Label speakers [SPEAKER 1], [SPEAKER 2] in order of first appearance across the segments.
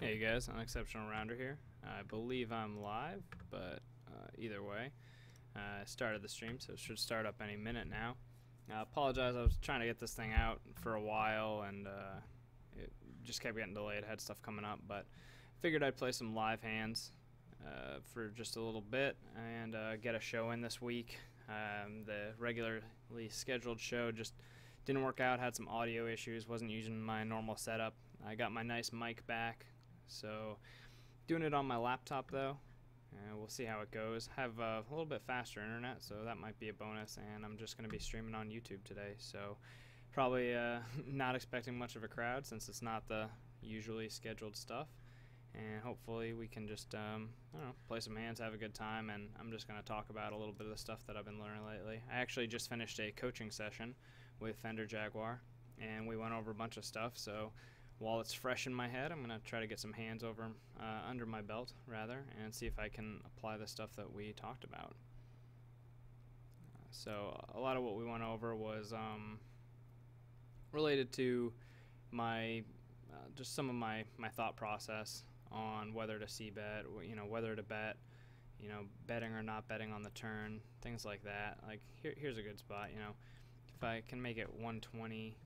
[SPEAKER 1] Hey guys, Unexceptional Rounder here. I believe I'm live, but either way, I started the stream, so it should start up any minute now. I apologize, I was trying to get this thing out for a while, and it just kept getting delayed. I had stuff coming up, but figured I'd play some live hands for just a little bit and get a show in this week. The regularly scheduled show just didn't work out, had some audio issues, wasn't using my normal setup. I got my nice mic back, so doing it on my laptop though. We'll see how it goes. Have a little bit faster internet, so that might be a bonus, and I'm just going to be streaming on YouTube today, so probably not expecting much of a crowd since it's not the usually scheduled stuff, and hopefully we can just I don't know, play some hands, have a good time, and I'm just going to talk about a little bit of the stuff that I've been learning lately. I actually just finished a coaching session with Fender Jaguar, and we went over a bunch of stuff, so while it's fresh in my head, I'm going to try to get some hands over under my belt, rather, and see if I can apply the stuff that we talked about. So a lot of what we went over was related to my just some of my thought process on whether to c-bet, whether to bet, betting or not betting on the turn, things like that. Like here's a good spot, if I can make it 120,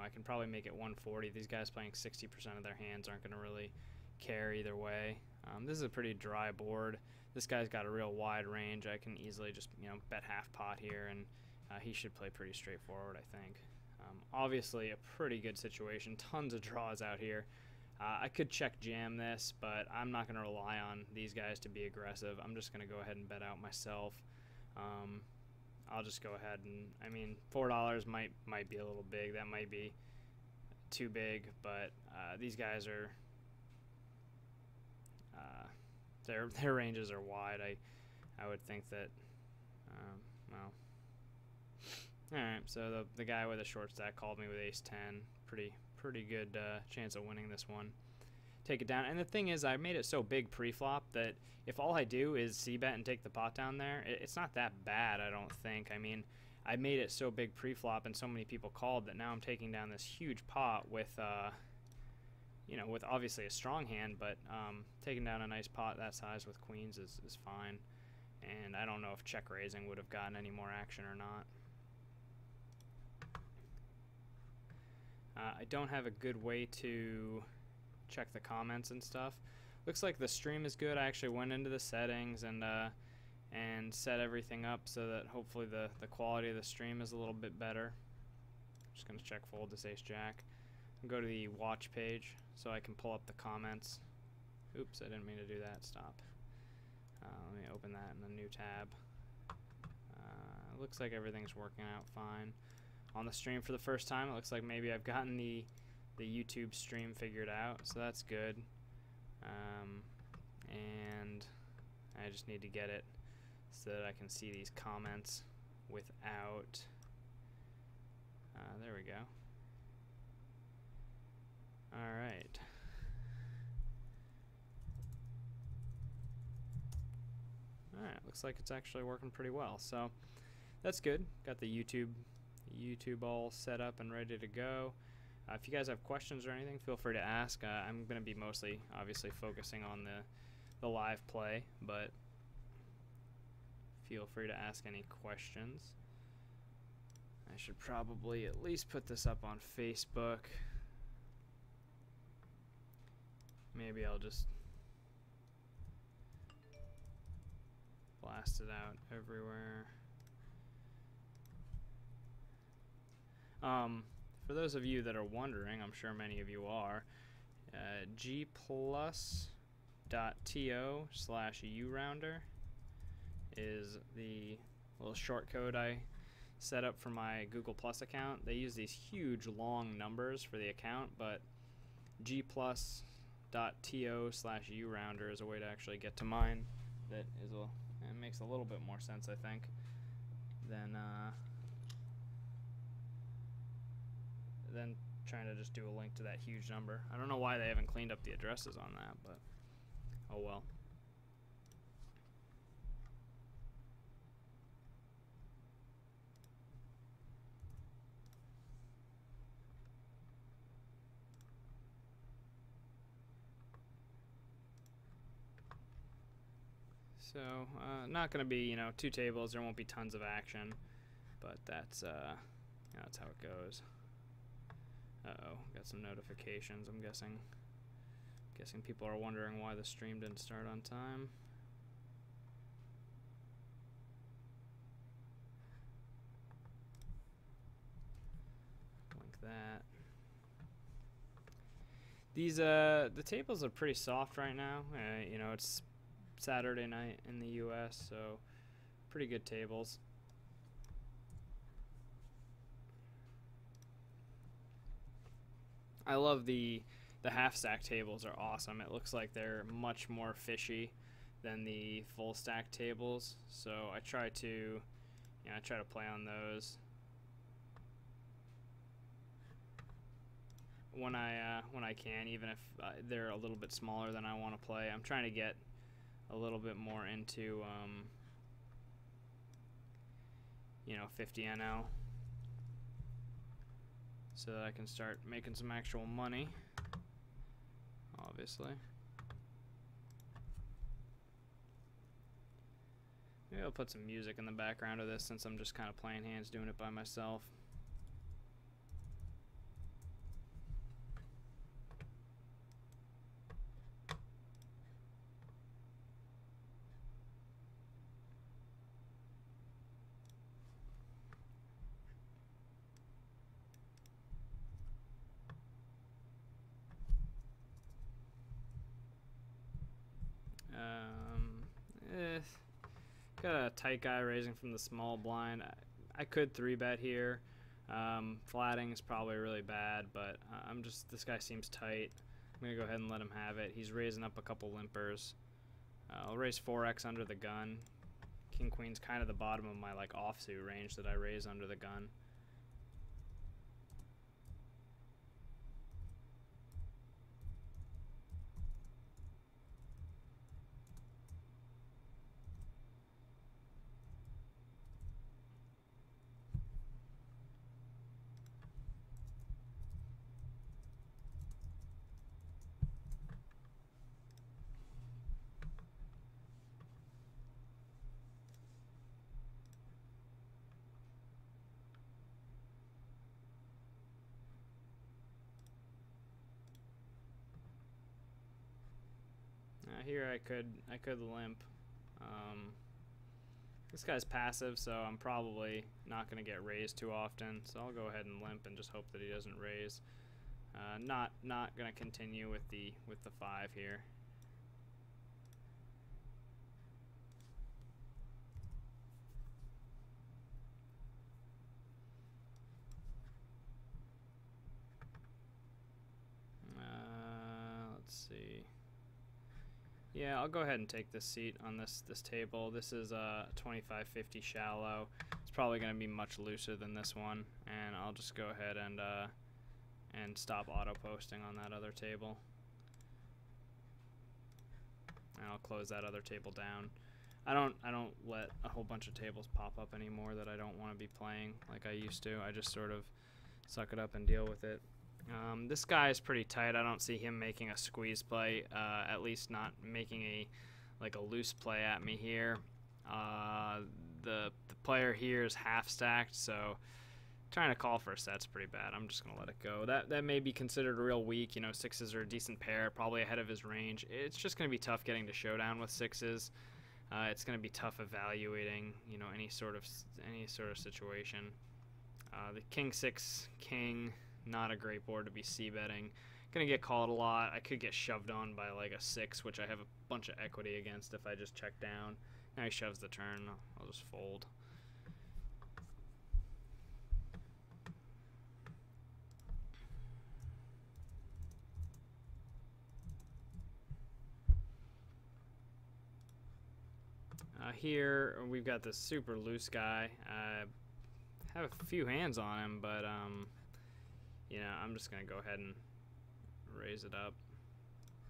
[SPEAKER 1] I can probably make it 140. These guys playing 60% of their hands aren't going to really care either way. This is a pretty dry board. This guy's got a real wide range. I can easily just, bet half pot here, and he should play pretty straightforward, I think. Obviously, a pretty good situation. Tons of draws out here. I could check jam this, but I'm not going to rely on these guys to be aggressive. I'm just going to go ahead and bet out myself. I'll just go ahead and, $4 might be a little big. That might be too big, but these guys are, their ranges are wide. I would think that, well, alright, so the guy with a short stack called me with ace-10. Pretty good chance of winning this one. Take it down, and the thing is, I made it so big pre-flop that if all I do is c-bet and take the pot down there, it's not that bad, I don't think. I made it so big pre-flop and so many people called that now I'm taking down this huge pot with with obviously a strong hand, but taking down a nice pot that size with queens is fine, and I don't know if check raising would have gotten any more action or not. I don't have a good way to check the comments and stuff. Looks like the stream is good. I actually went into the settings and set everything up so that hopefully the quality of the stream is a little bit better. Just gonna check fold this ace jack and go to the watch page so I can pull up the comments. Oops, I didn't mean to do that. Stop. Let me open that in a new tab. Looks like everything's working out fine on the stream for the first time. It looks like maybe I've gotten the YouTube stream figured out, so that's good. And I just need to get it so that I can see these comments without there we go. Alright. Alright, looks like it's actually working pretty well, so that's good. Got the YouTube all set up and ready to go. If you guys have questions or anything, feel free to ask. I'm going to be mostly, obviously, focusing on the live play, but feel free to ask any questions. I should probably at least put this up on Facebook. Maybe I'll just blast it out everywhere. For those of you that are wondering, I'm sure many of you are, gplus.to/urounder is the little short code I set up for my Google Plus account. They use these huge long numbers for the account, but gplus.to/urounder is a way to actually get to mine that is it makes a little bit more sense, I think, than trying to just do a link to that huge number. I don't know why they haven't cleaned up the addresses on that, but oh well. So not going to be, two tables. There won't be tons of action, but that's how it goes. Uh-oh, got some notifications. I'm guessing people are wondering why the stream didn't start on time. Like that. These the tables are pretty soft right now. It's Saturday night in the US, so pretty good tables. I love the half stack tables are awesome. It looks like they're much more fishy than the full stack tables. So I try to play on those when I can, even if they're a little bit smaller than I want to play. I'm trying to get a little bit more into 50 NL, so that I can start making some actual money, obviously. Maybe I'll put some music in the background of this since I'm just kind of playing hands, doing it by myself. Got a tight guy raising from the small blind. I could 3-bet here. Flatting is probably really bad, but this guy seems tight. I'm going to go ahead and let him have it. He's raising up a couple limpers. I'll raise 4x under the gun. King Queen's kind of the bottom of my offsuit range that I raise under the gun. Here I could limp. This guy's passive, so I'm probably not going to get raised too often. So I'll go ahead and limp and just hope that he doesn't raise. Not going to continue with the 5 here. Let's see. Yeah, I'll go ahead and take this seat on this table. This is 25-50 shallow. It's probably going to be much looser than this one, and I'll just go ahead and stop auto posting on that other table. And I'll close that other table down. I don't let a whole bunch of tables pop up anymore that I don't want to be playing like I used to. I just sort of suck it up and deal with it. This guy is pretty tight. I don't see him making a squeeze play, at least not making a loose play at me here. The player here is half stacked, so trying to call for a set's pretty bad. I'm just gonna let it go. That may be considered real weak. Sixes are a decent pair, probably ahead of his range. It's just gonna be tough getting to showdown with sixes. It's gonna be tough evaluating any sort of situation. The king 6 king. Not a great board to be c-betting. Gonna get called a lot. I could get shoved on by a 6, which I have a bunch of equity against if I just check down. Now he shoves the turn. I'll just fold. Here we've got this super loose guy. I have a few hands on him, but I'm just going to go ahead and raise it up.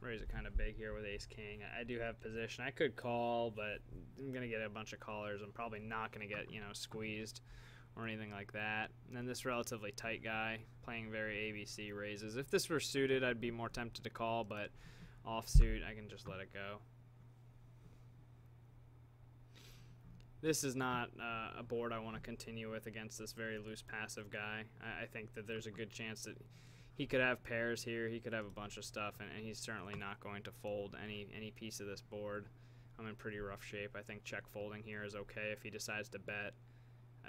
[SPEAKER 1] Raise it kind of big here with ace-king. I do have position. I could call, but I'm going to get a bunch of callers. I'm probably not going to get, squeezed or anything like that. And then this relatively tight guy playing very ABC raises. If this were suited, I'd be more tempted to call, but offsuit, I can just let it go. this is not a board I want to continue with against this very loose passive guy. I think that there's a good chance that he could have pairs here, he could have a bunch of stuff, and he's certainly not going to fold any piece of this board. I'm in pretty rough shape. I think check folding here is okay if he decides to bet.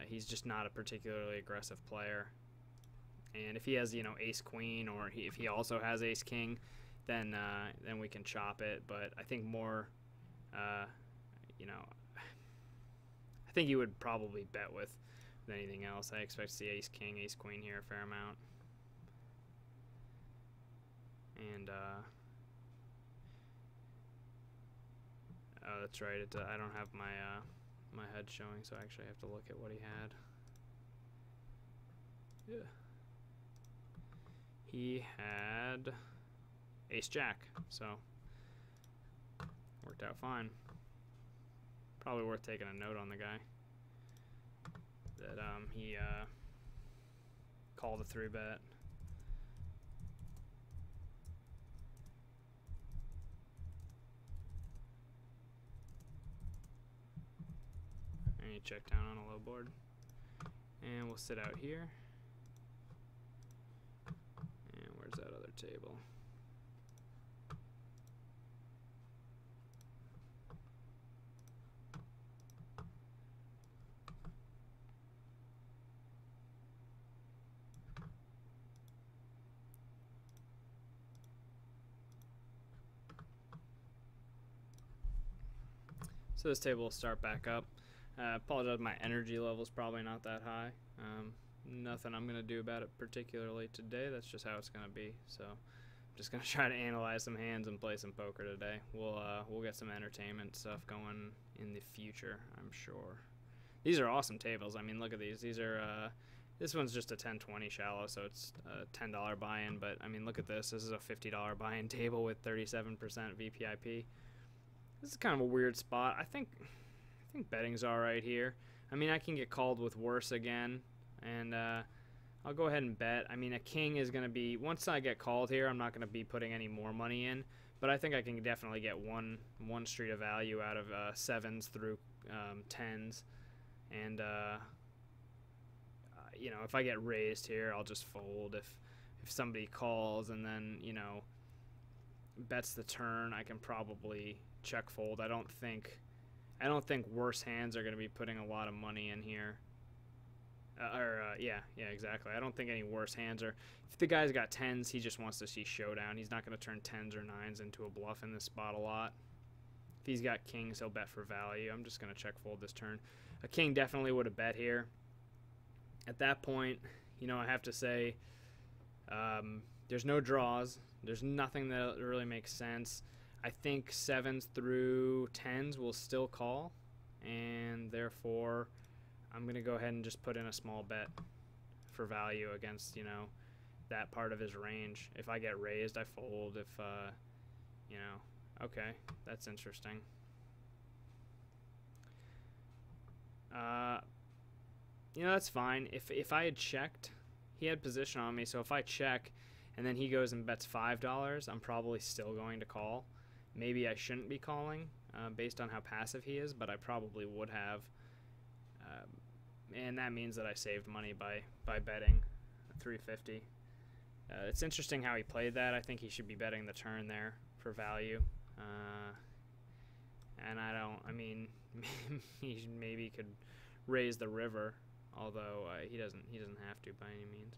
[SPEAKER 1] He's just not a particularly aggressive player. And if he has, you know, ace-queen, or if he also has ace-king, then we can chop it. But I think more, you know, I think you would probably bet with anything else. I expect to see ace-king, ace-queen here a fair amount. And, oh, that's right. I don't have my my HUD showing, so I actually have to look at what he had. Yeah. He had ace-jack, so worked out fine. Probably worth taking a note on the guy. That he called a 3-bet. And he checked down on a low board. And we'll sit out here. And where's that other table? So this table will start back up. Apologize, my energy level is probably not that high. Nothing I'm going to do about it particularly today. That's just how it's going to be. So I'm just going to try to analyze some hands and play some poker today. We'll get some entertainment stuff going in the future, I'm sure. These are awesome tables. I mean, look at these. These are this one's just a 10-20 shallow, so it's a $10 buy-in. But I mean, look at this. This is a $50 buy-in table with 37% VPIP. This is kind of a weird spot. I think betting's all right here. I mean, I can get called with worse again, and I'll go ahead and bet. I mean, a king is going to be, once I get called here, I'm not going to be putting any more money in, but I think I can definitely get one street of value out of 7s through 10s, and you know, if I get raised here, I'll just fold. If somebody calls and then, you know, bets the turn, I can probably check fold. I don't think worse hands are going to be putting a lot of money in here. Yeah, exactly. I don't think any worse hands are. If the guy's got 10s, he just wants to see showdown. He's not going to turn 10s or 9s into a bluff in this spot a lot. If he's got kings, he'll bet for value. I'm just going to check fold this turn. A king definitely would have bet here. At that point, you know, I have to say, there's no draws. There's nothing that really makes sense. I think 7s through 10s will still call, and therefore I'm going to go ahead and just put in a small bet for value against, you know, that part of his range. If I get raised, I fold. If, you know, okay, that's interesting. You know, that's fine. If I had checked, he had position on me, so if I check and then he goes and bets $5, I'm probably still going to call. Maybe I shouldn't be calling based on how passive he is, but I probably would have. And that means that I saved money by betting $350. It's interesting how he played that. I think he should be betting the turn there for value. And I mean, he maybe could raise the river, although he doesn't have to by any means.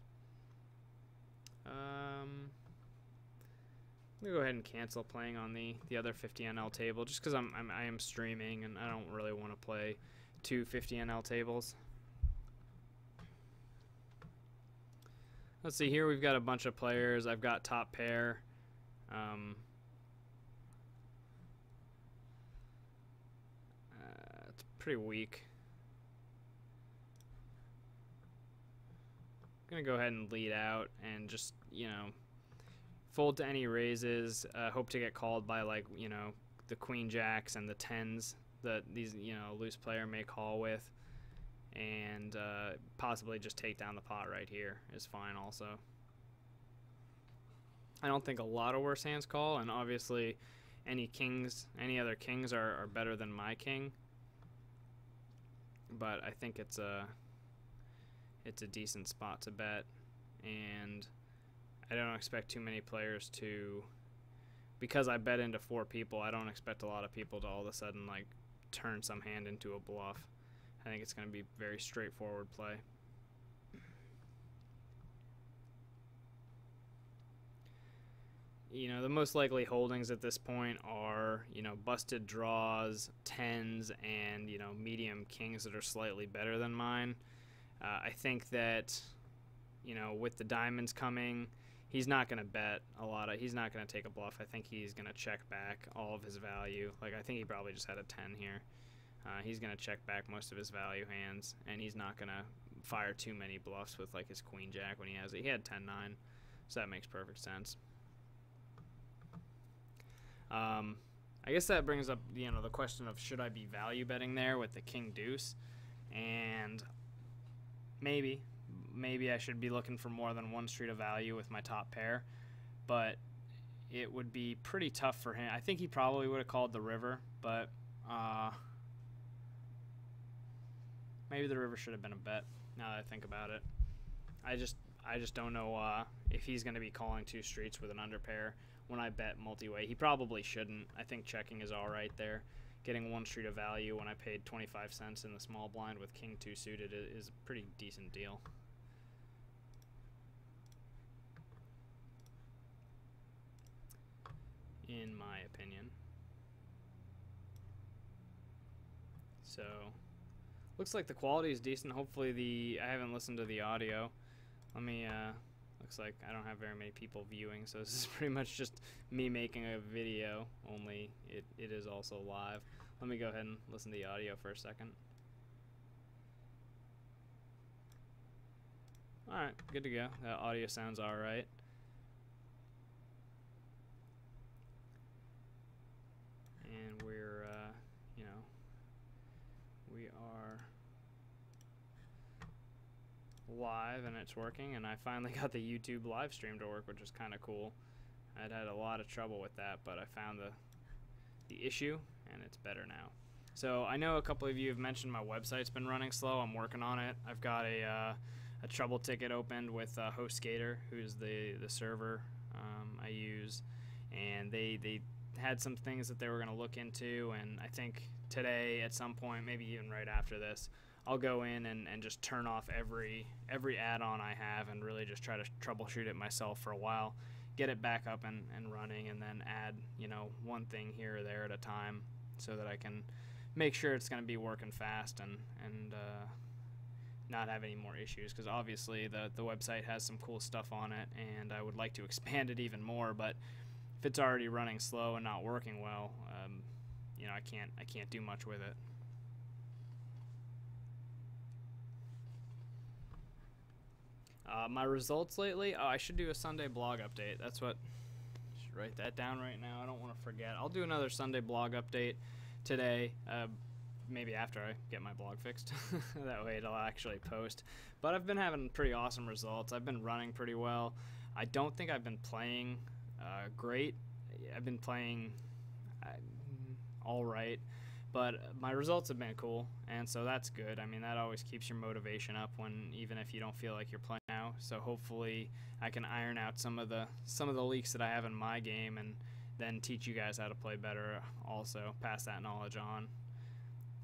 [SPEAKER 1] I'm gonna go ahead and cancel playing on the other 50 NL table just because I am streaming and I don't really want to play two 50 NL tables. Let's see, here we've got a bunch of players. I've got top pair. It's pretty weak. I'm gonna go ahead and lead out and just, you know, fold to any raises. Hope to get called by, like, you know, the queen jacks and the 10s that these, you know, loose player may call with, and possibly just take down the pot right here is fine also. I don't think a lot of worse hands call, and obviously any other kings are better than my king. but I think it's a decent spot to bet, and I don't expect too many players to, because I bet into 4 people, I don't expect a lot of people to all of a sudden like turn some hand into a bluff. I think it's going to be very straightforward play. You know, the most likely holdings at this point are, you know, busted draws, 10s, and, you know, medium kings that are slightly better than mine. I think that, you know, with the diamonds coming, he's not going to bet a lot of, he's not going to take a bluff. I think he's going to check back all of his value. Like, I think he probably just had a 10 here. He's going to check back most of his value hands, and he's not going to fire too many bluffs with, like, his queen jack when he has it. He had 10-9, so that makes perfect sense. I guess that brings up, you know, the question of should I be value betting there with the king deuce, and maybe I should be looking for more than one street of value with my top pair, but it would be pretty tough for him. I think he probably would have called the river, but maybe the river should have been a bet now that I think about it. I just don't know if he's going to be calling 2 streets with an underpair when I bet multi-way. He probably shouldn't. I think checking is all right there. Getting 1 street of value when I paid 25 cents in the small blind with king 2 suited is a pretty decent deal. In my opinion. So, looks like the quality is decent. Hopefully I haven't listened to the audio. Let me, looks like I don't have very many people viewing, so this is pretty much just me making a video, only it is also live. Let me go ahead and listen to the audio for a second. Alright, good to go. That audio sounds alright. And we're, you know, we are live and it's working, and I finally got the YouTube live stream to work, which is kind of cool. I'd had a lot of trouble with that, but I found the issue, and it's better now. So I know a couple of you have mentioned my website's been running slow. I'm working on it. I've got a trouble ticket opened with HostGator, who's the server I use, and they had some things that they were going to look into, and I think today at some point, maybe even right after this, I'll go in and just turn off every add-on I have and really just try to troubleshoot it myself for a while, get it back up and running, and then add, you know, one thing here or there at a time so that I can make sure it's going to be working fast and not have any more issues, because obviously the website has some cool stuff on it and I would like to expand it even more, but if it's already running slow and not working well, you know, I can't do much with it. My results lately, I should do a Sunday blog update. That's what, I should write that down right now. I don't want to forget. I'll do another Sunday blog update today, maybe after I get my blog fixed. That way it'll actually post. But I've been having pretty awesome results. I've been running pretty well. I don't think I've been playing great. I've been playing all right. But my results have been cool, and so that's good. I mean, that always keeps your motivation up even if you don't feel like you're playing now. So hopefully I can iron out some of the leaks that I have in my game, and then teach you guys how to play better. Also, pass that knowledge on,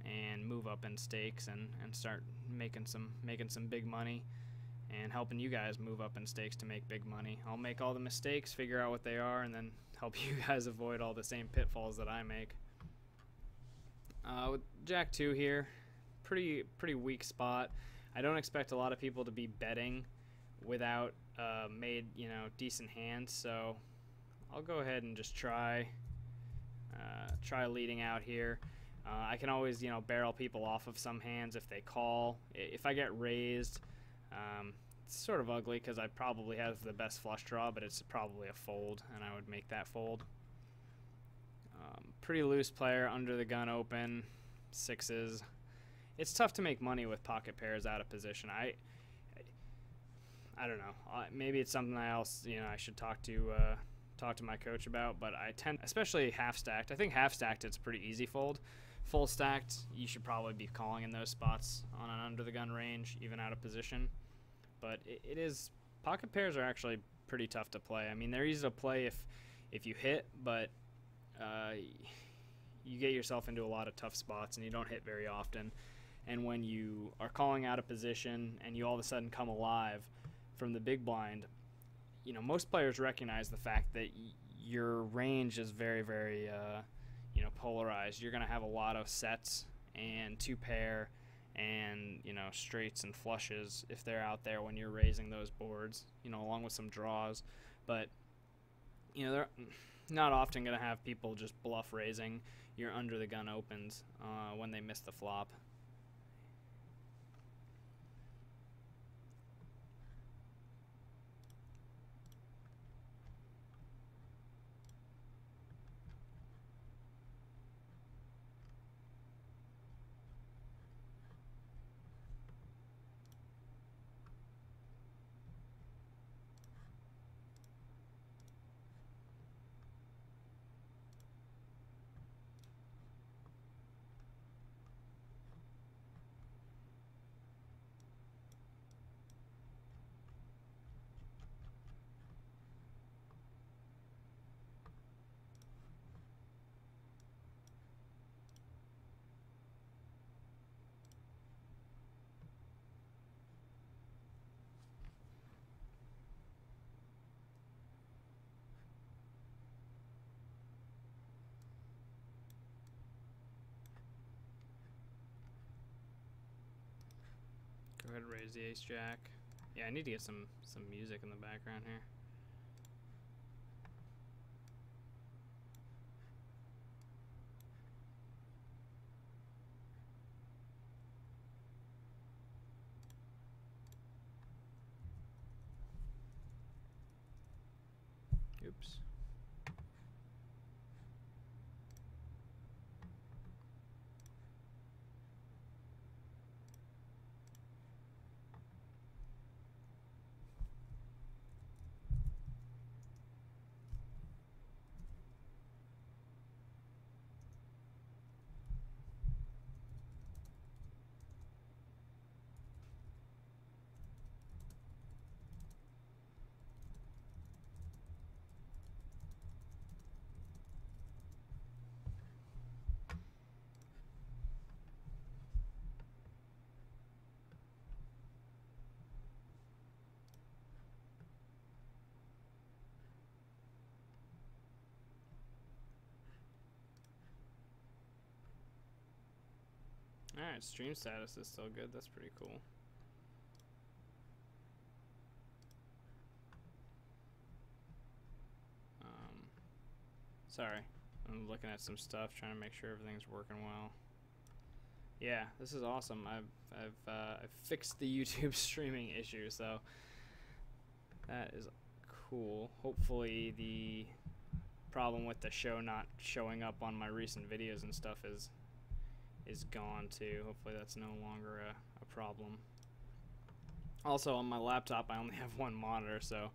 [SPEAKER 1] and move up in stakes and start making some big money, and helping you guys move up in stakes to make big money. I'll make all the mistakes, figure out what they are, and then help you guys avoid all the same pitfalls that I make. With Jack 2 here, pretty weak spot. I don't expect a lot of people to be betting without made, you know, decent hands, so I'll go ahead and just try leading out here. I can always, you know, barrel people off of some hands if they call. If I get raised, it's sort of ugly because I probably have the best flush draw, but it's probably a fold, and I would make that fold. Pretty loose player, under the gun open, 6s. It's tough to make money with pocket pairs out of position. I don't know. Maybe it's something else, you know, I should talk to my coach about. But I tend, especially half stacked. I think half stacked it's a pretty easy fold. full stacked, you should probably be calling in those spots on an under the gun range, even out of position. But it is, pocket pairs are actually pretty tough to play. I mean, they're easy to play if you hit, but you get yourself into a lot of tough spots and you don't hit very often. And when you are calling out of position and you all of a sudden come alive from the big blind, you know, most players recognize the fact that your range is very, very, you know, polarized. You're going to have a lot of sets and two pair and, you know, straights and flushes if they're out there when you're raising those boards, you know, along with some draws. But, you know, they're not often going to have people just bluff raising your under the gun opens when they miss the flop. Go ahead and raise the ace jack. Yeah, I need to get some music in the background here. Oops. Alright, stream status is still good. That's pretty cool. Sorry, I'm looking at some stuff, trying to make sure everything's working well. Yeah, this is awesome. I've fixed the YouTube streaming issue, so that is cool. Hopefully the problem with the show not showing up on my recent videos and stuff is gone too. Hopefully that's no longer a problem. Also, on my laptop I only have one monitor, so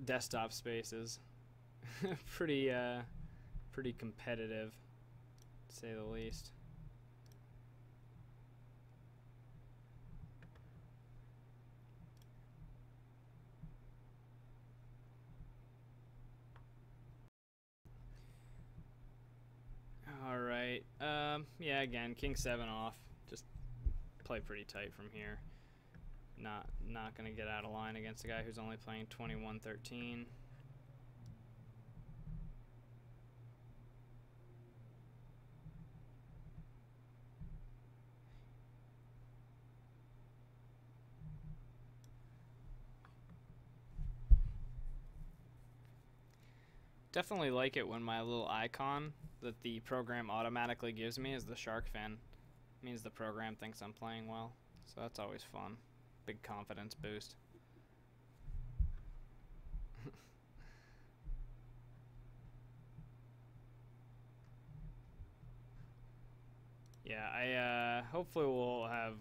[SPEAKER 1] desktop space is pretty competitive, to say the least. Alright, yeah, again, king 7 off. Just play pretty tight from here. Not gonna get out of line against a guy who's only playing 21-13. Definitely like it when my little icon that the program automatically gives me is the shark fin. It means the program thinks I'm playing well, so that's always fun. Big confidence boost. Yeah, I hopefully we'll have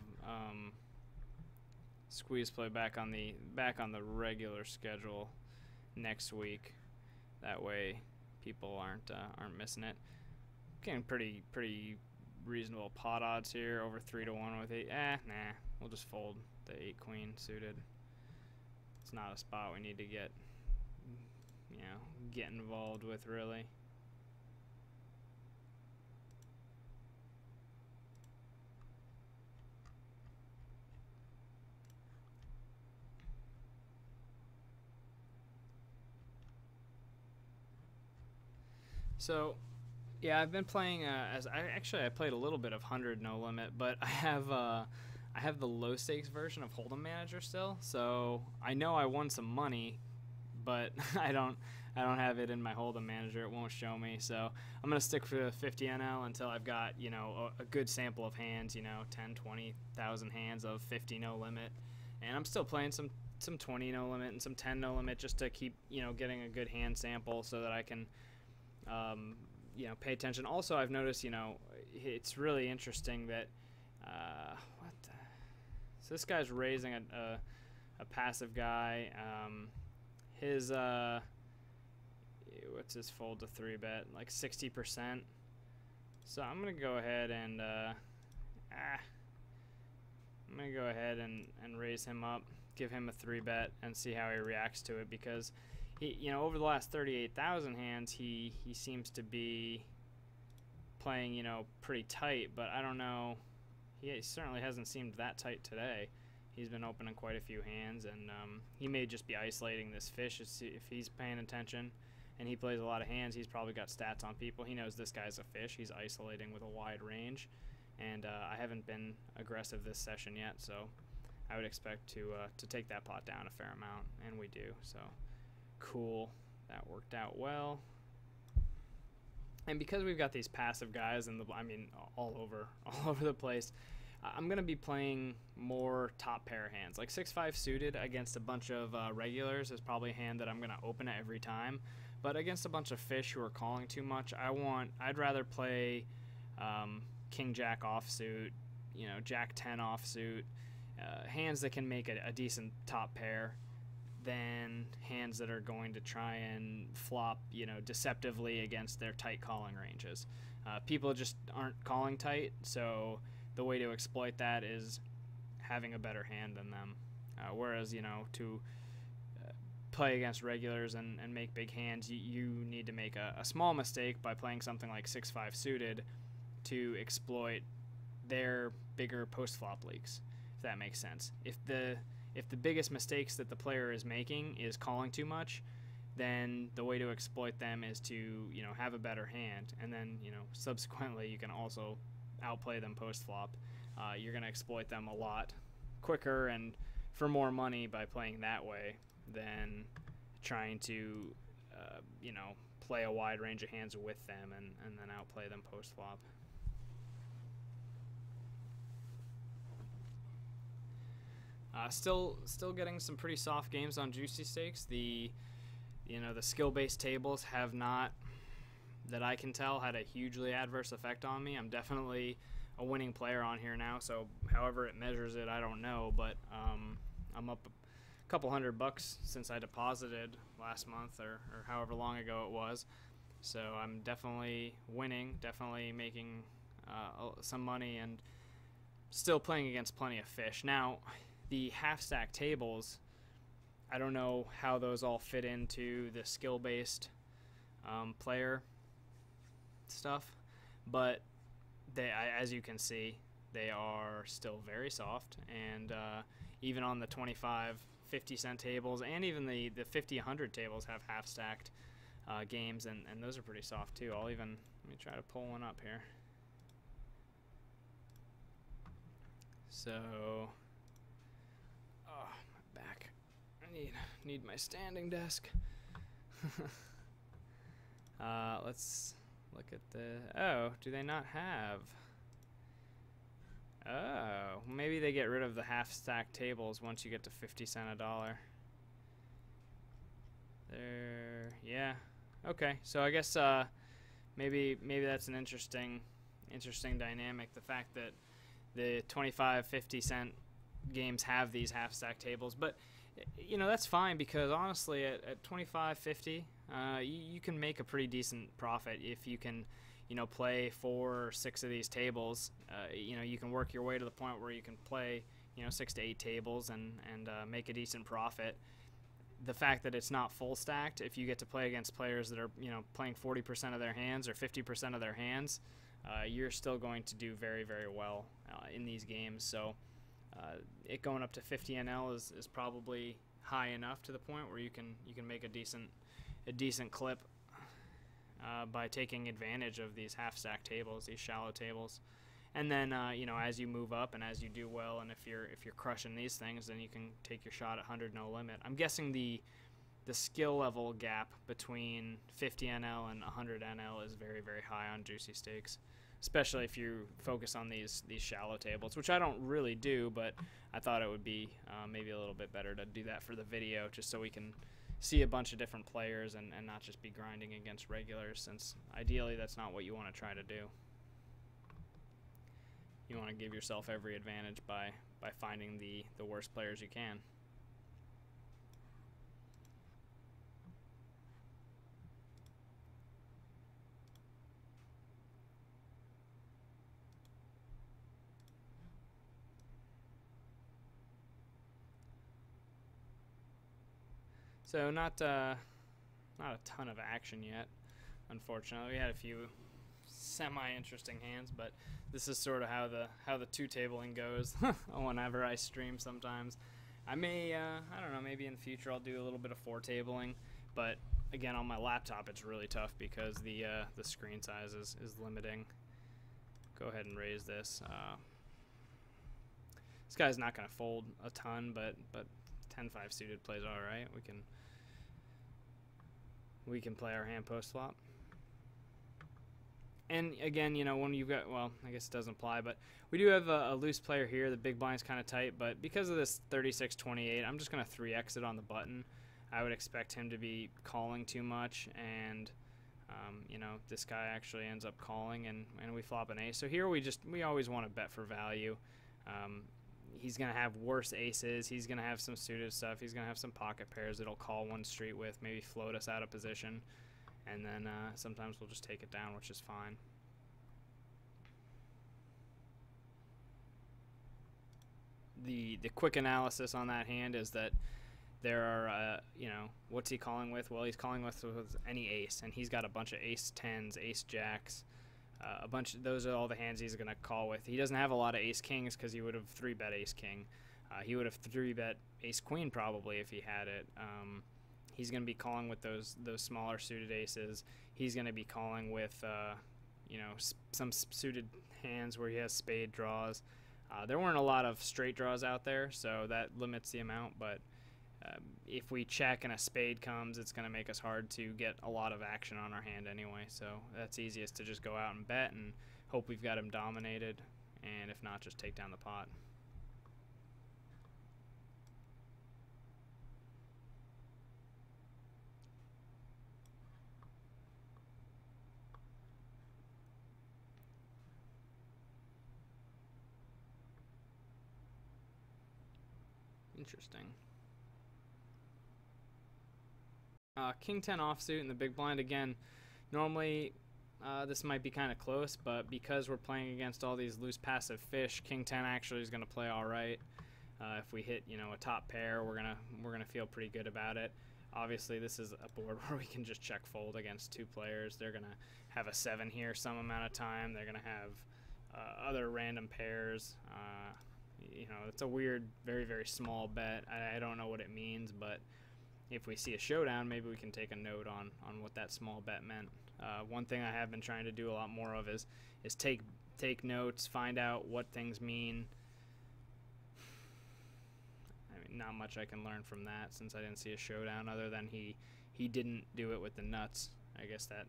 [SPEAKER 1] squeeze play back on the regular schedule next week. That way people aren't missing it. getting pretty reasonable pot odds here, over 3 to 1 with 8. Nah, we'll just fold the 8 queen suited. It's not a spot we need to get, you know, get involved with really. So, yeah, I've been playing I played a little bit of 100 No Limit, but I have the low stakes version of Holdem Manager still. So I know I won some money, but I don't have it in my Holdem Manager. It won't show me. So I'm gonna stick for 50 NL until I've got, you know, a good sample of hands. You know, 10, 20,000 hands of 50 No Limit, and I'm still playing some 20 No Limit and some 10 No Limit just to keep, you know, getting a good hand sample so that I can you know, pay attention. Also, I've noticed, you know, it's really interesting that so this guy's raising a passive guy. His what's his fold to 3-bet? Like 60%. So I'm gonna go ahead and raise him up, give him a 3-bet, and see how he reacts to it, because he, you know, over the last 38,000 hands, he seems to be playing, you know, pretty tight, but I don't know. He certainly hasn't seemed that tight today. He's been opening quite a few hands, and he may just be isolating this fish if he's paying attention, and he plays a lot of hands. He's probably got stats on people. He knows this guy's a fish. He's isolating with a wide range, and I haven't been aggressive this session yet, so I would expect to take that pot down a fair amount, and we do. So cool, that worked out well. And because we've got these passive guys and I mean all over the place, I'm gonna be playing more top pair hands. Like 6-5 suited against a bunch of regulars is probably a hand that I'm gonna open every time. But against a bunch of fish who are calling too much, I'd rather play King Jack offsuit, you know, Jack 10 offsuit, hands that can make a decent top pair, than hands that are going to try and flop, you know, deceptively against their tight calling ranges. People just aren't calling tight, so the way to exploit that is having a better hand than them. Whereas, you know, to play against regulars and make big hands, you need to make a small mistake by playing something like 6-5 suited to exploit their bigger post-flop leaks, if that makes sense. If the biggest mistakes that the player is making is calling too much, then the way to exploit them is to, you know, have a better hand, and then, you know, subsequently you can also outplay them post-flop. You're going to exploit them a lot quicker and for more money by playing that way than trying to, you know, play a wide range of hands with them and then outplay them post-flop. Still getting some pretty soft games on juicy stakes. The skill-based tables have not, that I can tell, had a hugely adverse effect on me. I'm definitely a winning player on here now, so however it measures it, I don't know, but I'm up a couple $100 since I deposited last month or however long ago it was. So I'm definitely winning, definitely making some money, and still playing against plenty of fish. Now, the half-stack tables, I don't know how those all fit into the skill-based player stuff, but as you can see, they are still very soft, and even on the 25, 50-cent tables, and even the 50, 100 tables have half-stacked games, and those are pretty soft too. Let me try to pull one up here. So, oh, my back. I need my standing desk. Let's look at the, oh, do they not have? Oh, maybe they get rid of the half-stack tables once you get to 50 cent a dollar. There, yeah. Okay, so I guess maybe that's an interesting dynamic. The fact that the 25, 50 cent games have these half-stack tables, but you know, that's fine, because honestly, at 25, 50, you can make a pretty decent profit if you can, you know, play 4 or 6 of these tables, you know, you can work your way to the point where you can play, you know, 6 to 8 tables and make a decent profit. The fact that it's not full stacked, if you get to play against players that are, you know, playing 40% of their hands or 50% of their hands, you're still going to do very, very well in these games. So it going up to 50 NL is probably high enough to the point where you can make a decent clip by taking advantage of these half stack tables, these shallow tables. And then you know, as you move up and as you do well, and if you're crushing these things, then you can take your shot at 100 no limit. I'm guessing the skill level gap between 50 NL and 100 NL is very, very high on juicy stakes, especially if you focus on these shallow tables, which I don't really do, but I thought it would be maybe a little bit better to do that for the video, just so we can see a bunch of different players and not just be grinding against regulars, since ideally that's not what you want to try to do. You want to give yourself every advantage by finding the worst players you can. So not a ton of action yet, unfortunately. We had a few semi-interesting hands, but this is sort of how the two tabling goes whenever I stream. Sometimes I may I don't know, maybe in the future I'll do a little bit of 4 tabling, but again, on my laptop it's really tough because the screen size is limiting. Go ahead and raise this. This guy's not going to fold a ton, but 10-5 suited plays all right. We can play our hand post flop. And again, you know, when you've got, well, I guess it doesn't apply, but we do have a loose player here. The big blind's kind of tight, but because of this 36-28, I'm just going to 3x it on the button. I would expect him to be calling too much, and you know, this guy actually ends up calling, and we flop an ace. So here we always want to bet for value. He's going to have worse aces. He's going to have some suited stuff. He's going to have some pocket pairs that he'll call one street with, maybe float us out of position. And then sometimes we'll just take it down, which is fine. The quick analysis on that hand is that there are, you know, what's he calling with? Well, he's calling with any ace, and he's got a bunch of ace 10s, ace jacks, a bunch of, those are all the hands he's going to call with. He doesn't have a lot of ace kings because he would have 3-bet ace king. He would have 3-bet ace queen probably if he had it. He's going to be calling with those smaller suited aces. He's going to be calling with, you know, some suited hands where he has spade draws. There weren't a lot of straight draws out there, so that limits the amount. But if we check and a spade comes, it's going to make us hard to get a lot of action on our hand anyway. So that's easiest to just go out and bet and hope we've got him dominated, and if not, just take down the pot. Interesting. King 10 offsuit in the big blind again. Normally this might be kind of close, but because we're playing against all these loose passive fish, King 10 actually is going to play all right. If we hit, you know, a top pair, we're gonna feel pretty good about it. Obviously, this is a board where we can just check fold against 2 players. They're gonna have a 7 here some amount of time. They're gonna have other random pairs. You know, it's a weird, very, very small bet. I don't know what it means, but if we see a showdown, maybe we can take a note on what that small bet meant. One thing I have been trying to do a lot more of is take notes, find out what things mean. I mean, not much I can learn from that since I didn't see a showdown other than he didn't do it with the nuts. I guess that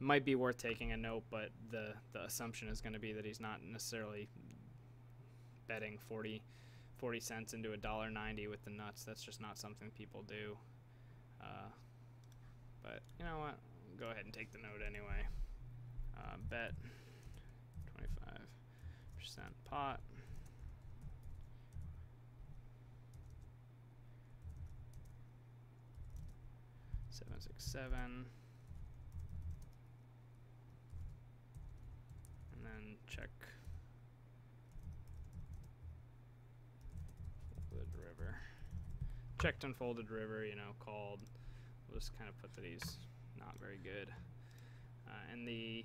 [SPEAKER 1] it might be worth taking a note, but the assumption is going to be that he's not necessarily betting 40 cents into $1.90 with the nuts. That's just not something people do. But you know what? Go ahead and take the note anyway. Bet 25% pot. Seven, 6, 7. then check folded river. Checked unfolded river, you know, called. We'll just kind of put that he's not very good. And the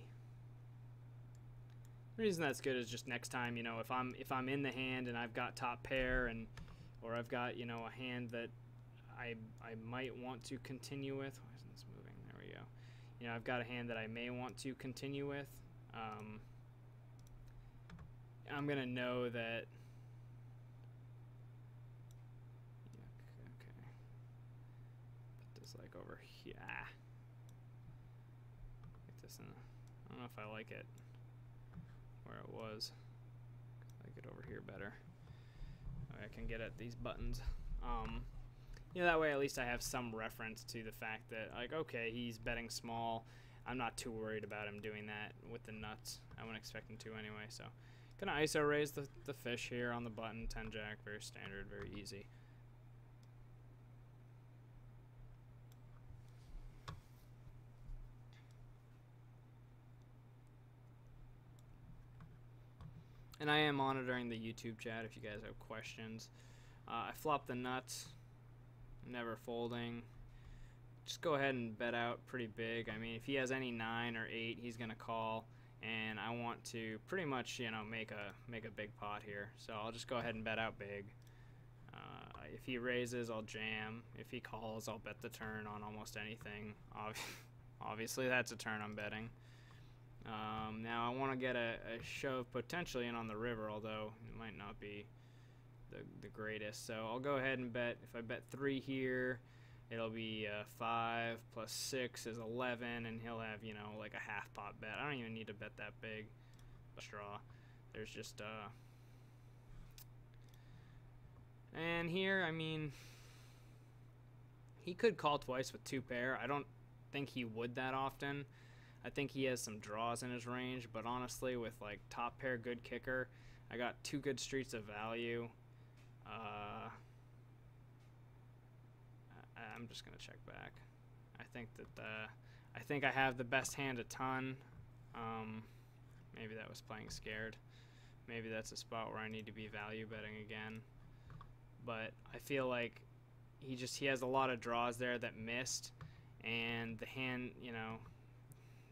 [SPEAKER 1] reason that's good is just next time, you know, if I'm in the hand and I've got top pair, and or I've got, you know, a hand that I might want to continue with. Why isn't this moving? There we go. You know, I've got a hand that I may want to continue with. I'm gonna know that. Okay. Put this like over here. Get this in. I don't know if I like it where it was. I like it over here better. I can get at these buttons. You know, that way at least I have some reference to the fact that, like, okay, he's betting small. I'm not too worried about him doing that with the nuts. I wouldn't expect him to anyway. So, gonna ISO raise the fish here on the button. 10 jack, very standard, very easy. And I am monitoring the YouTube chat if you guys have questions. I flopped the nuts, never folding. Just go ahead and bet out pretty big. I mean, if he has any 9 or 8, he's gonna call, and I want to pretty much, you know, make a big pot here. So I'll just go ahead and bet out big. If he raises, I'll jam. If he calls, I'll bet the turn on almost anything. Obviously, that's a turn I'm betting. Now I want to get a shove potentially in on the river, although it might not be the greatest. So I'll go ahead and bet. If I bet 3 here, it'll be 5 plus 6 is 11, and he'll have, you know, like a half pot bet. I don't even need to bet that big. Straw. There's just and here, I mean, he could call twice with 2 pair. I don't think he would that often. I think he has some draws in his range, but honestly, with like top pair good kicker, I got 2 good streets of value. I'm just gonna check back. I think that I think I have the best hand a ton. Maybe that was playing scared. Maybe that's a spot where I need to be value betting again. But I feel like he has a lot of draws there that missed, and the hand, you know.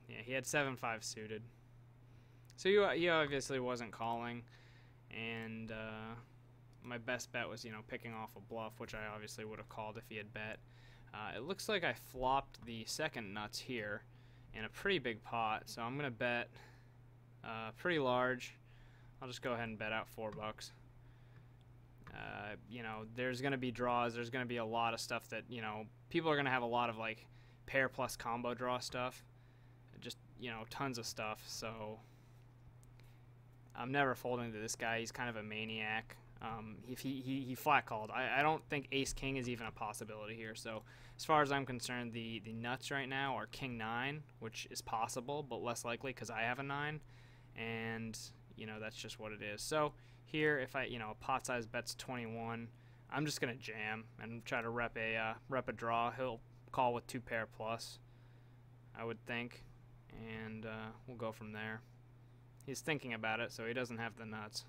[SPEAKER 1] Yeah, he had 7-5 suited. So he obviously wasn't calling, and my best bet was, you know, picking off a bluff, which I obviously would have called if he had bet. It looks like I flopped the second nuts here in a pretty big pot, so I'm going to bet pretty large. I'll just go ahead and bet out $4. You know, there's going to be draws. There's going to be a lot of stuff that, you know, people are going to have a lot of, like, pair plus combo draw stuff. Just, you know, tons of stuff. So I'm never folding to this guy. He's kind of a maniac. If he flat called. I don't think ace king is even a possibility here. So as far as I'm concerned, the nuts right now are king 9, which is possible but less likely because I have a 9, and you know, that's just what it is. So here, if I, you know, pot size bets 21, I'm just gonna jam and try to rep a draw. He'll call with 2 pair plus, I would think, and we'll go from there. He's thinking about it, so he doesn't have the nuts.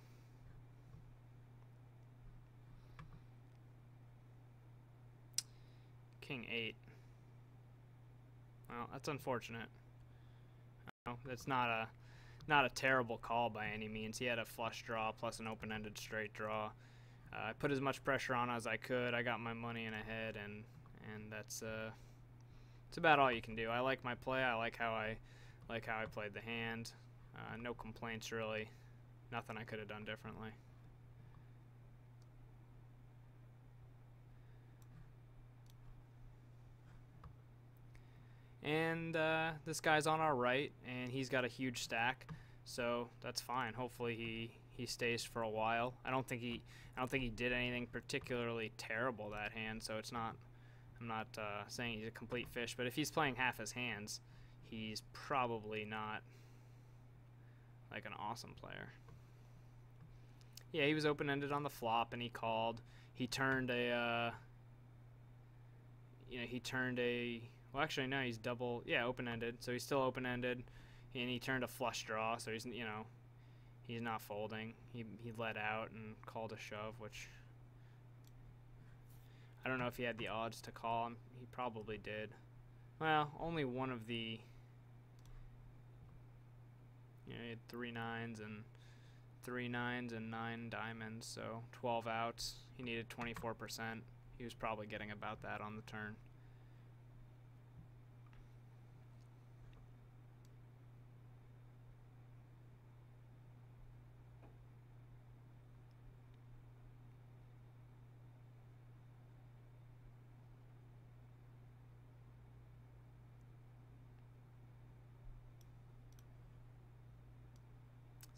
[SPEAKER 1] King 8. Well, that's unfortunate. That's not a terrible call by any means. He had a flush draw plus an open-ended straight draw. I put as much pressure on as I could. I got my money in ahead, and that's it's about all you can do. I like my play. I like how I played the hand. No complaints really. Nothing I could have done differently. And this guy's on our right, and he's got a huge stack, so that's fine. Hopefully he stays for a while. I don't think he did anything particularly terrible that hand, so it's not. I'm not saying he's a complete fish, but if he's playing half his hands, he's probably not like an awesome player. Yeah, he was open-ended on the flop, and he called. He turned a. Well, actually, no, he's double. Yeah, open-ended. So he's still open-ended. and he turned a flush draw, so he's he's not folding. He let out and called a shove, which I don't know if he had the odds to call him. He probably did. Well, only one of the, he had 3 nines and 9 diamonds, so 12 outs. He needed 24%. He was probably getting about that on the turn.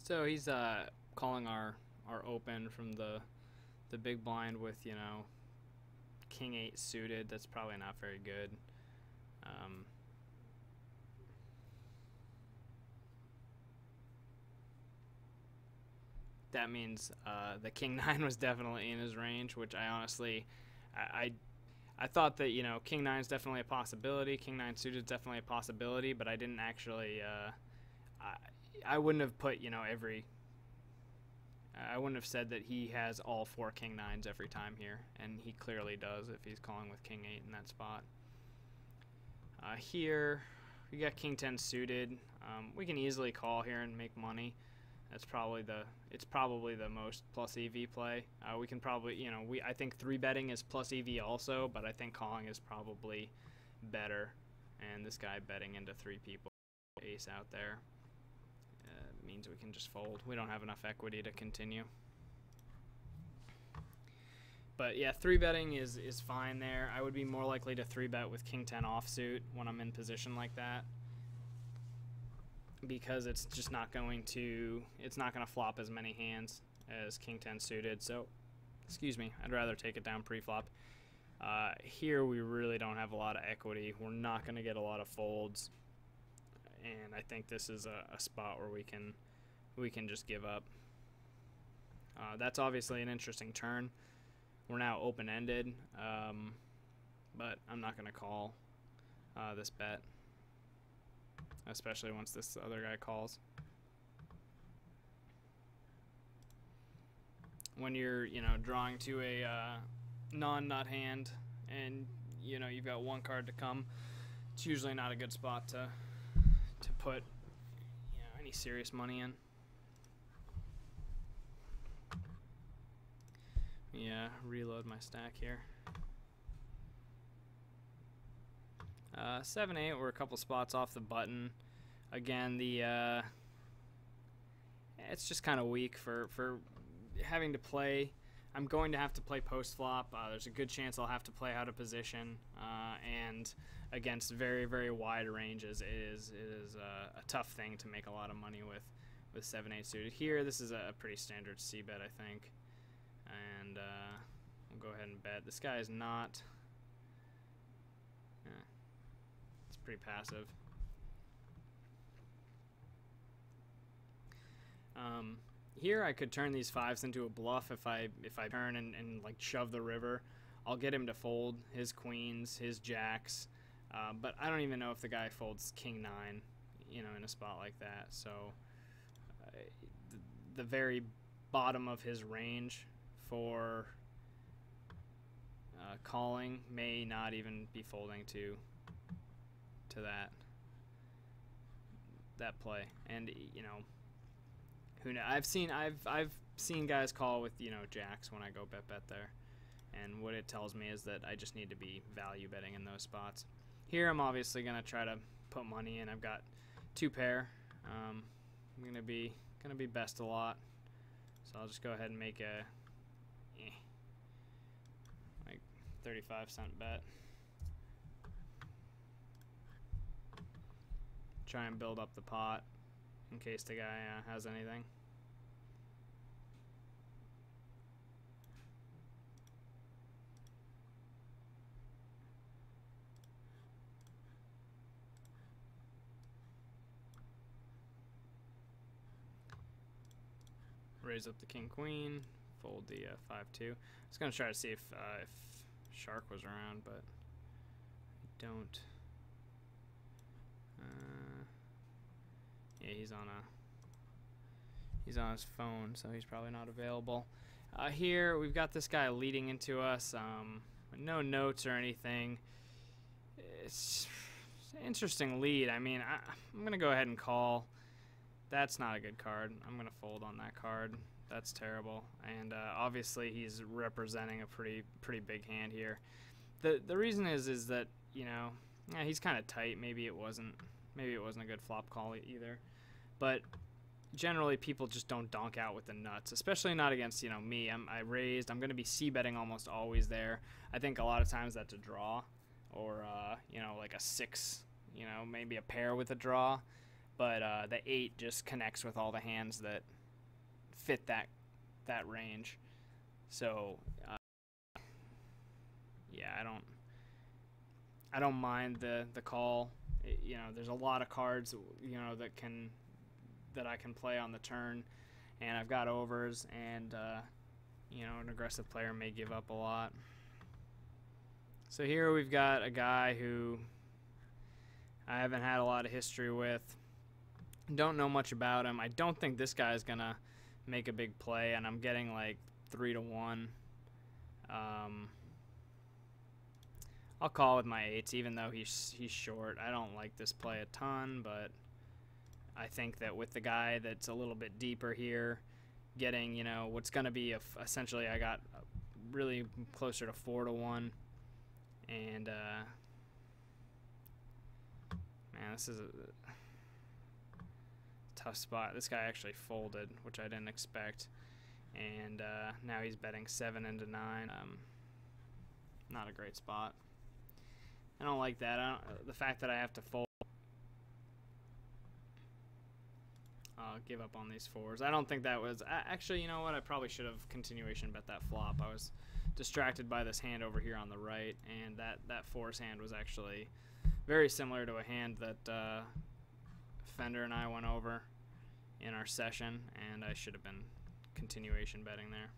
[SPEAKER 1] So he's calling our open from the big blind with, king 8 suited. That's probably not very good. That means the king 9 was definitely in his range, which I honestly, I thought that, king 9 is definitely a possibility. King 9 suited is definitely a possibility, but I didn't actually, I wouldn't have put, I wouldn't have said that he has all 4 king 9s every time here, and he clearly does if he's calling with king 8 in that spot. Here, we got king 10 suited. We can easily call here and make money. That's probably it's probably the most plus EV play. We can probably, I think 3-betting is plus EV also, but I think calling is probably better. And this guy betting into 3 people, ace out there, means we can just fold. We don't have enough equity to continue. But yeah, 3-betting is fine there. I would be more likely to 3-bet with king 10 offsuit when I'm in position like that, because it's just not going to flop as many hands as king 10 suited. So, excuse me, I'd rather take it down pre-flop. Here we really don't have a lot of equity. We're not going to get a lot of folds, and I think this is a spot where we can just give up. That's obviously an interesting turn. We're now open-ended, but I'm not going to call this bet, especially once this other guy calls. When you're, drawing to a non-nut hand and, you've got 1 card to come, it's usually not a good spot to put, any serious money in. Yeah, reload my stack here. 7-8, we're a couple spots off the button. Again, it's just kind of weak for having to play. I'm going to have to play post flop. There's a good chance I'll have to play out of position, and against very, very wide ranges, it is a tough thing to make a lot of money with 7-8 suited. Here, this is a pretty standard C bet, I think, and we'll go ahead and bet. This guy is not. It's pretty passive. Here I could turn these 5s into a bluff if I turn and like shove the river. I'll get him to fold his queens, his jacks, but I don't even know if the guy folds king 9, in a spot like that. So the very bottom of his range for calling may not even be folding to that play, and who knows? I've seen guys call with jacks when I go bet there, and what it tells me is that I just need to be value betting in those spots. Here I'm obviously gonna try to put money in. I've got 2 pair. I'm gonna be best a lot, so I'll just go ahead and make a like 35-cent bet. Try and build up the pot in case the guy has anything. Raise up the king queen, fold the 5-2. I was gonna try to see if Shark was around, but I don't. Yeah, he's on his phone, so he's probably not available. Here we've got this guy leading into us. No notes or anything. It's an interesting lead. I mean, I'm gonna go ahead and call. That's not a good card. I'm gonna fold on that card. That's terrible. And obviously he's representing a pretty big hand here. The reason is that, you know, yeah, he's kind of tight. Maybe it wasn't a good flop call either. But generally people just don't donk out with the nuts, especially not against, you know, me. I raised. I'm going to be c-betting almost always there. I think a lot of times that's a draw, or you know, like a 6, you know, maybe a pair with a draw. But the 8 just connects with all the hands that fit that range. So yeah, I don't mind the call. You know, there's a lot of cards, you know, that I can play on the turn, and I've got overs, and you know, an aggressive player may give up a lot. So here we've got a guy who I haven't had a lot of history with. Don't know much about him. I don't think this guy is gonna make a big play, and I'm getting like 3-1. I'll call with my 8s, even though he's short. I don't like this play a ton, but I think that with the guy that's a little bit deeper here, getting, you know, what's going to be essentially, I got really closer to 4-1, and man, this is a tough spot. This guy actually folded, which I didn't expect, and now he's betting 7 into 9. Not a great spot. I don't like that. The fact that I have to fold. I'll give up on these 4s. I don't think that was... Actually, you know what? I probably should have continuation bet that flop. I was distracted by this hand over here on the right, and that 4s hand was actually very similar to a hand that Fender and I went over in our session, and I should have been continuation betting there.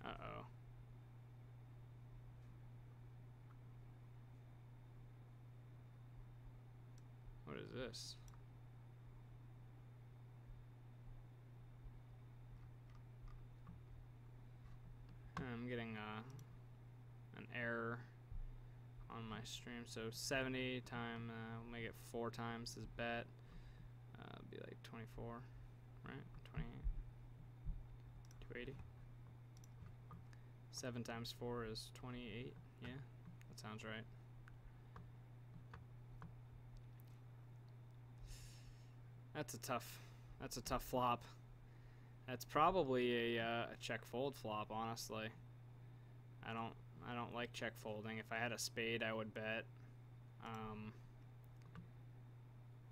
[SPEAKER 1] Uh-oh. What is this? I'm getting an error on my stream. So 70 times, we'll make it 4 times his bet. It'll be like 24, right? 28, 280. 7 times 4 is 28. Yeah, that sounds right. That's a tough flop. That's probably a check fold flop, honestly. I don't like check folding. If I had a spade, I would bet.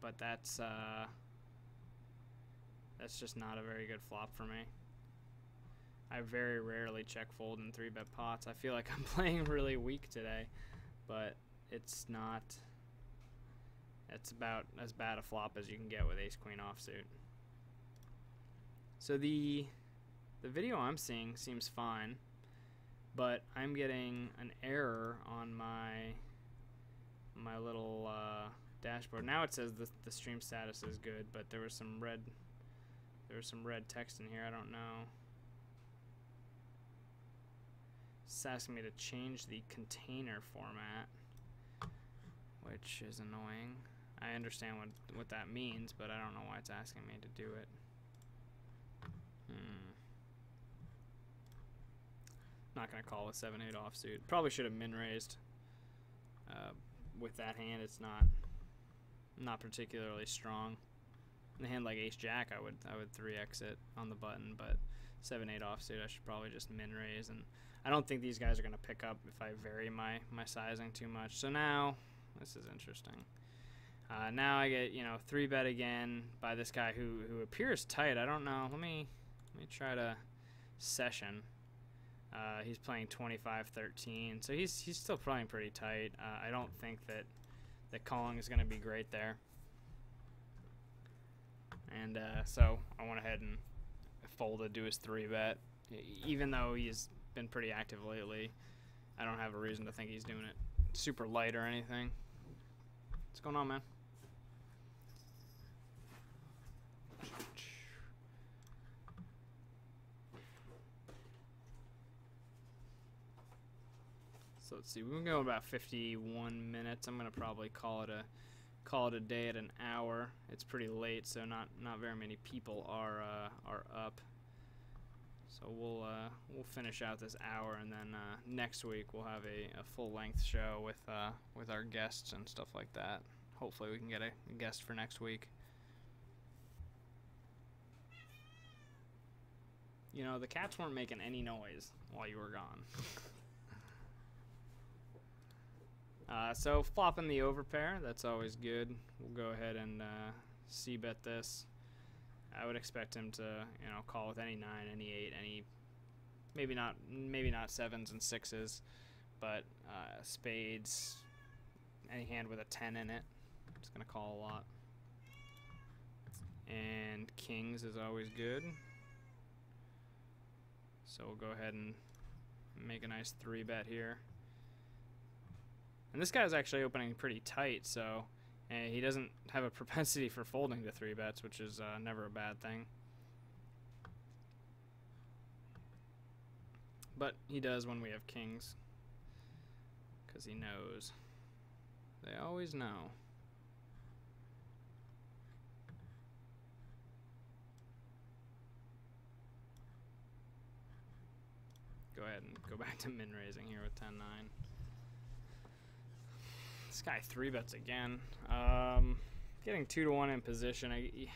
[SPEAKER 1] But that's just not a very good flop for me. I very rarely check fold in 3-bet pots. I feel like I'm playing really weak today, but it's not. It's about as bad a flop as you can get with ace-queen offsuit. So the video I'm seeing seems fine, but I'm getting an error on my little dashboard. Now it says the stream status is good, but there was some red text in here. I don't know. It's asking me to change the container format, which is annoying. I understand what that means, but I don't know why it's asking me to do it. Not gonna call a 7-8 offsuit. Probably should have min raised. With that hand, it's not particularly strong. In a hand like ace jack, I would 3x it on the button, but 7-8 offsuit, I should probably just min raise. And I don't think these guys are gonna pick up if I vary my sizing too much. So now this is interesting. Now I get, you know, 3-bet again by this guy who appears tight. I don't know. Let me try to session. He's playing 25-13, so he's still playing pretty tight. I don't think that calling is going to be great there. And so I went ahead and folded to his 3-bet. Even though he's been pretty active lately, I don't have a reason to think he's doing it super light or anything. What's going on, man? So let's see. We're going about 51 minutes. I'm gonna probably call it a day at an hour. It's pretty late, so not very many people are up. So we'll finish out this hour, and then next week we'll have a full length show with our guests and stuff like that. Hopefully we can get a guest for next week. You know, the cats weren't making any noise while you were gone. So flopping the overpair, that's always good. We'll go ahead and c-bet this. I would expect him to, you know, call with any 9, any 8, any maybe not 7s and 6s, but spades, any hand with a 10 in it. It's gonna call a lot. And kings is always good. So we'll go ahead and make a nice 3-bet here. And this guy's actually opening pretty tight, so he doesn't have a propensity for folding the 3-bets, which is never a bad thing. But he does when we have kings, because he knows. They always know. Go ahead and go back to min raising here with 10-9. This guy 3-bets again. Getting 2-1 in position. If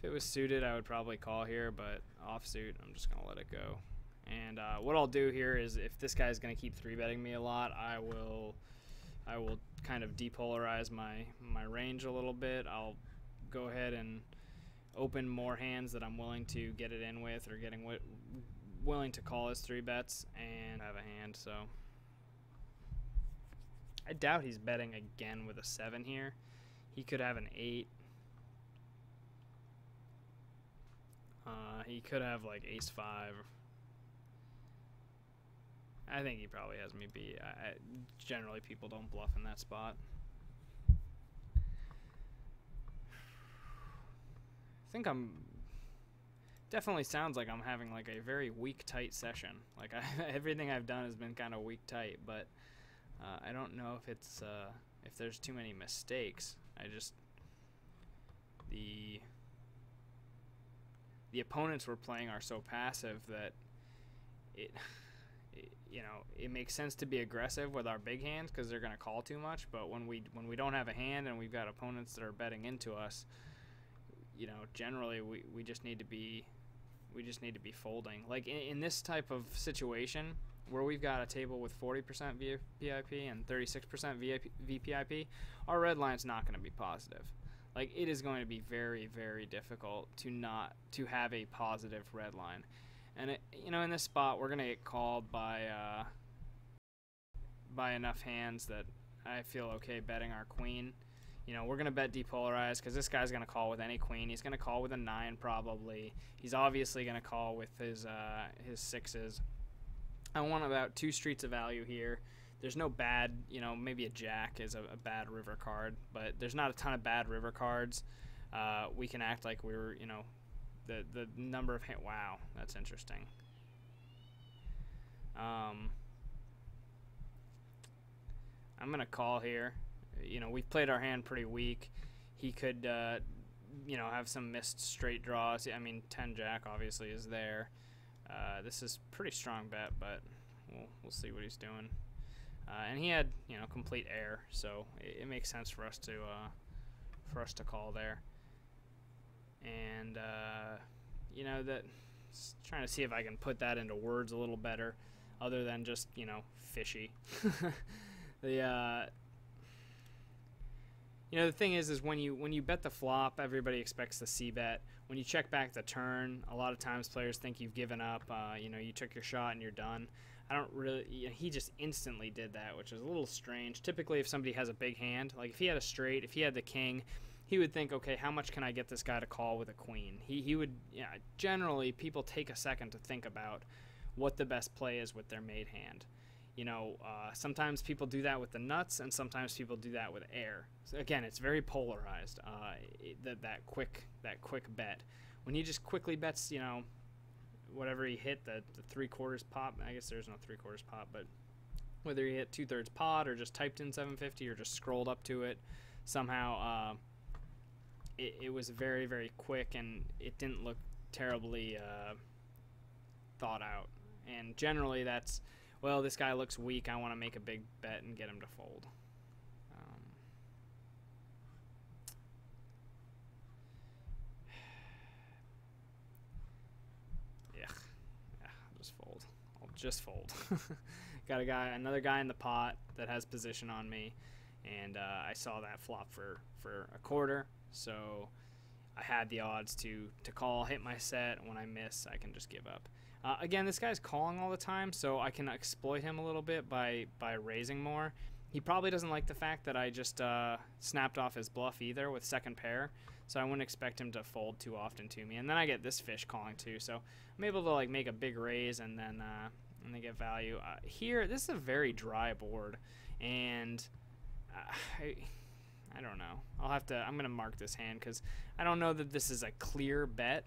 [SPEAKER 1] it was suited, I would probably call here, but offsuit, I'm just gonna let it go. And what I'll do here is, if this guy's gonna keep 3-betting me a lot, I will kind of depolarize my range a little bit. I'll go ahead and open more hands that I'm willing to get it in with, or willing to call his 3-bets, and have a hand. So I doubt he's betting again with a 7 here. He could have an 8. He could have like ace-5. I think he probably has me beat. Generally, people don't bluff in that spot. I think definitely sounds like I'm having like a very weak, tight session. Like everything I've done has been kind of weak, tight, but I don't know if it's if there's too many mistakes. The opponents we're playing are so passive that you know, it makes sense to be aggressive with our big hands because they're going to call too much. But when we don't have a hand and we've got opponents that are betting into us, you know, generally we just need to be folding. Like in this type of situation where we've got a table with 40% VIP and 36% VPIP, our red line's not going to be positive. Like, it is going to be very, very difficult to have a positive red line. And you know, in this spot, we're going to get called by enough hands that I feel okay betting our queen. You know, we're going to bet depolarized because this guy's going to call with any queen. He's going to call with a 9 probably. He's obviously going to call with his 6s. I want about 2 streets of value here. There's no bad, you know, maybe a jack is a bad river card, but there's not a ton of bad river cards. We can act like we were, you know, the number of wow, that's interesting. I'm gonna call here. You know, we've played our hand pretty weak. He could, you know, have some missed straight draws. I mean, 10 jack obviously is there. This is pretty strong bet, but we'll see what he's doing. And he had, you know, complete air, so it makes sense for us to call there. And you know, trying to see if I can put that into words a little better, other than just, you know, fishy. You know, the thing is when you bet the flop, everybody expects the c-bet. When you check back the turn, a lot of times players think you've given up. You know, you took your shot and you're done. I don't really. You know, he just instantly did that, which is a little strange. Typically, if somebody has a big hand, like if he had a straight, if he had the king, he would think, okay, how much can I get this guy to call with a queen? He would. Yeah. Generally, people take a second to think about what the best play is with their made hand. You know, sometimes people do that with the nuts, and sometimes people do that with air. So again, it's very polarized. That quick bet. When he just quickly bets, you know, whatever he hit, the 3/4 pop. I guess there's no 3/4 pop, but whether you hit 2/3 pot or just typed in 750 or just scrolled up to it somehow. It was very, very quick, and it didn't look terribly thought out. And generally that's, well, this guy looks weak, I want to make a big bet and get him to fold. I'll just fold. Got another guy in the pot that has position on me, and I saw that flop for a quarter, so I had the odds to call, hit my set. When I miss, I can just give up. Again, this guy's calling all the time, so I can exploit him a little bit by raising more. He probably doesn't like the fact that I just snapped off his bluff either with second pair, so I wouldn't expect him to fold too often to me. And then I get this fish calling too, so I'm able to like make a big raise and then they get value. Here, this is a very dry board, and I don't know. I'm gonna mark this hand because I don't know that this is a clear bet,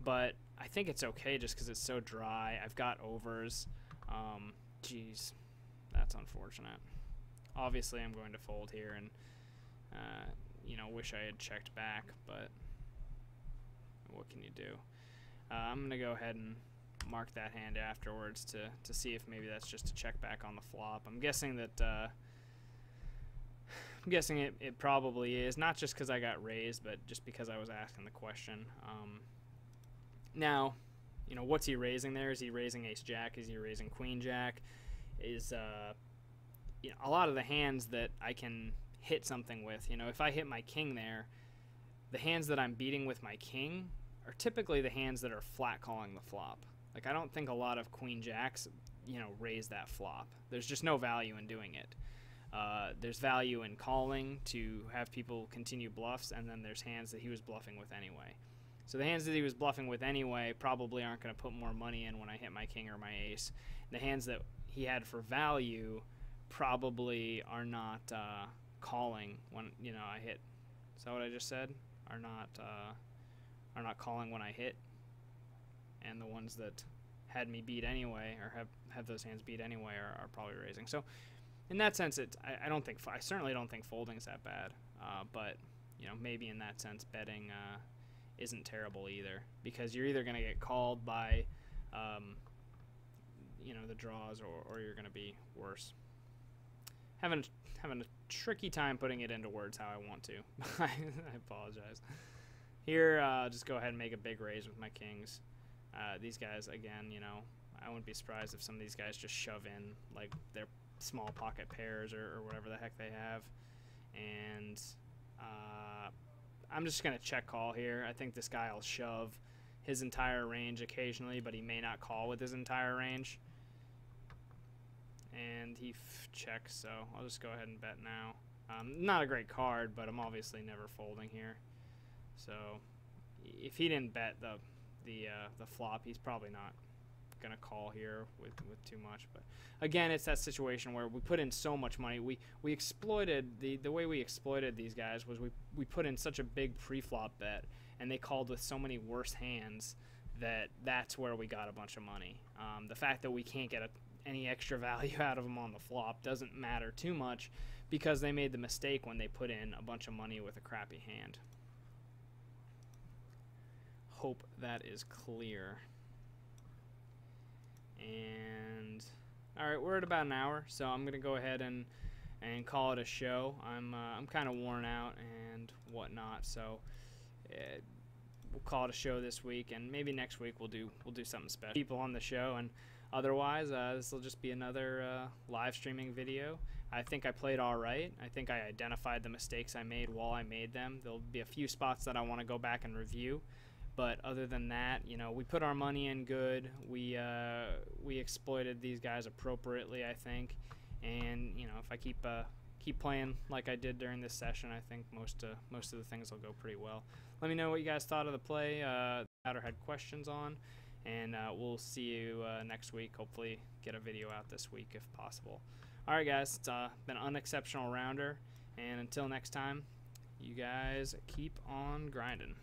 [SPEAKER 1] but I think it's okay just because it's so dry. I've got overs. Geez, that's unfortunate. Obviously, I'm going to fold here and, you know, wish I had checked back, but what can you do? I'm going to go ahead and mark that hand afterwards to see if maybe that's just a check back on the flop. I'm guessing that, it probably is, not just because I got raised, but just because I was asking the question. Now, you know, what's he raising there? Is he raising ace-jack? Is he raising queen-jack? Is, you know, a lot of the hands that I can hit something with, you know, if I hit my king there, the hands that I'm beating with my king are typically the hands that are flat calling the flop. Like, I don't think a lot of queen-jacks, you know, raise that flop. There's just no value in doing it. There's value in calling to have people continue bluffs, and then there's hands that he was bluffing with anyway. So the hands that he was bluffing with anyway probably aren't going to put more money in when I hit my king or my ace. The hands that he had for value probably are not calling when, you know, I hit. Is that what I just said? Are not calling when I hit. And the ones that had me beat anyway, or have those hands beat anyway, are probably raising. So in that sense, I certainly don't think folding is that bad. But you know, maybe in that sense, betting isn't terrible either, because you're either going to get called by you know, the draws, or you're going to be worse. Having a tricky time putting it into words how I want to. I apologize. Here, just go ahead and make a big raise with my kings. These guys, again, you know, I wouldn't be surprised if some of these guys just shove in like their small pocket pairs or whatever the heck they have. And I'm just going to check call here. I think this guy will shove his entire range occasionally, but he may not call with his entire range. And he checks, so I'll just go ahead and bet now. Not a great card, but I'm obviously never folding here. So if he didn't bet the flop, he's probably not going to call here with too much. But again, it's that situation where we put in so much money. We exploited, the way we exploited these guys was we put in such a big pre-flop bet, and they called with so many worse hands that's where we got a bunch of money. The fact that we can't get any extra value out of them on the flop doesn't matter too much, because they made the mistake when they put in a bunch of money with a crappy hand. Hope that is clear. And all right, we're at about an hour, so I'm gonna go ahead and call it a show. I'm kind of worn out and whatnot, so we'll call it a show this week, and maybe next week we'll do something special. People on the show, and otherwise this will just be another live streaming video. I think I played all right. I think I identified the mistakes I made while I made them. There'll be a few spots that I want to go back and review. But other than that, you know, we put our money in good. We exploited these guys appropriately, I think. And you know, if I keep playing like I did during this session, I think most of the things will go pretty well. Let me know what you guys thought of the play, or had questions on, and we'll see you next week. Hopefully, get a video out this week if possible. All right, guys, it's been an unexceptional rounder, and until next time, you guys keep on grinding.